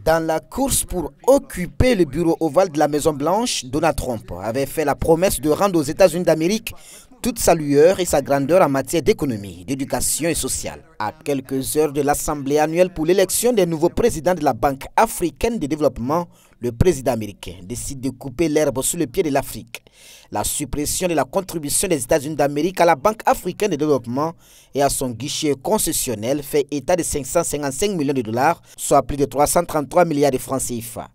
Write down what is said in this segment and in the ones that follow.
Dans la course pour occuper le bureau ovale de la Maison-Blanche, Donald Trump avait fait la promesse de rendre aux États-Unis d'Amérique toute sa lueur et sa grandeur en matière d'économie, d'éducation et sociale. À quelques heures de l'Assemblée annuelle pour l'élection des nouveaux présidents de la Banque africaine de développement, le président américain décide de couper l'herbe sous le pied de l'Afrique. La suppression de la contribution des États-Unis d'Amérique à la Banque africaine de développement et à son guichet concessionnel fait état de 555 millions de dollars, soit plus de 333 milliards de francs CFA.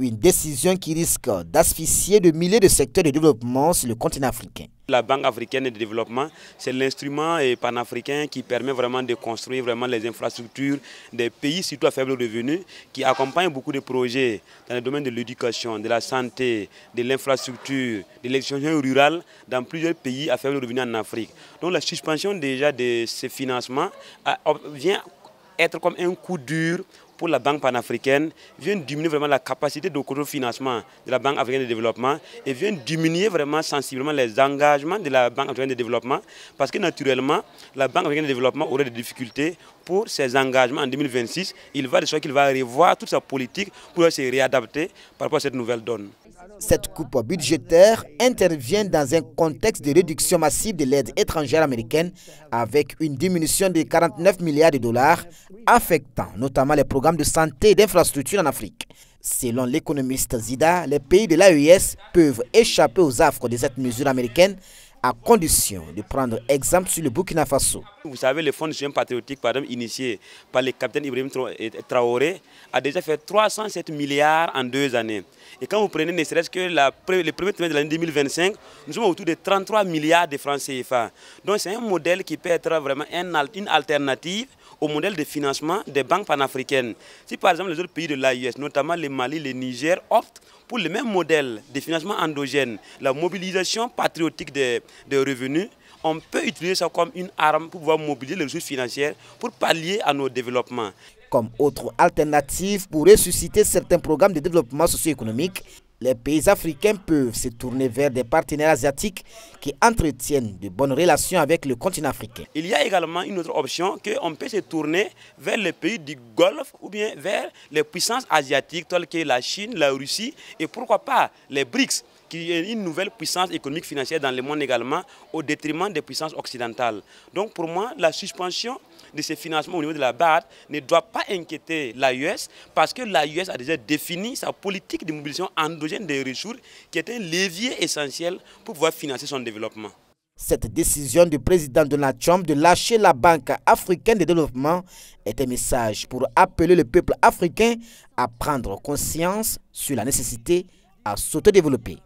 Une décision qui risque d'asphyxier de milliers de secteurs de développement sur le continent africain. La Banque africaine de développement, c'est l'instrument panafricain qui permet vraiment de construire vraiment les infrastructures des pays, surtout à faible revenu, qui accompagne beaucoup de projets dans le domaine de l'éducation, de la santé, de l'infrastructure, de l'extension rurale dans plusieurs pays à faible revenu en Afrique. Donc la suspension déjà de ces financements vient être comme un coup dur pour la Banque panafricaine, vient diminuer vraiment la capacité de financement de la Banque africaine de développement et vient diminuer vraiment sensiblement les engagements de la Banque africaine de développement parce que naturellement, la Banque africaine de développement aurait des difficultés pour ses engagements en 2026. Il va de sorte qu'il va revoir toute sa politique pour se réadapter par rapport à cette nouvelle donne. Cette coupe budgétaire intervient dans un contexte de réduction massive de l'aide étrangère américaine avec une diminution de 49 milliards de dollars affectant notamment les programmes de santé et d'infrastructure en Afrique. Selon l'économiste Zida, les pays de l'AES peuvent échapper aux affres de cette mesure américaine à condition de prendre exemple sur le Burkina Faso. Vous savez, le fonds de soutien patriotique, par exemple, initié par le capitaine Ibrahim Traoré, a déjà fait 307 milliards en 2 années. Et quand vous prenez ne serait-ce que le premier trimestre de l'année 2025, nous sommes autour de 33 milliards de francs CFA. Donc c'est un modèle qui peut être vraiment une alternative au modèle de financement des banques panafricaines. Si par exemple les autres pays de l'AES, notamment le Mali, le Niger, optent pour le même modèle de financement endogène, la mobilisation patriotique des revenus, on peut utiliser ça comme une arme pour pouvoir mobiliser les ressources financières pour pallier à nos développements. Comme autre alternative pour ressusciter certains programmes de développement socio-économique, les pays africains peuvent se tourner vers des partenaires asiatiques qui entretiennent de bonnes relations avec le continent africain. Il y a également une autre option qu'on peut se tourner vers les pays du Golfe ou bien vers les puissances asiatiques telles que la Chine, la Russie et pourquoi pas les BRICS, qui est une nouvelle puissance économique financière dans le monde également, au détriment des puissances occidentales. Donc pour moi, la suspension de ces financements au niveau de la BAD ne doit pas inquiéter l'AES parce que l'AES a déjà défini sa politique de mobilisation endogène des ressources qui est un levier essentiel pour pouvoir financer son développement. Cette décision du président Donald Trump de lâcher la Banque africaine de développement est un message pour appeler le peuple africain à prendre conscience sur la nécessité à s'autodévelopper.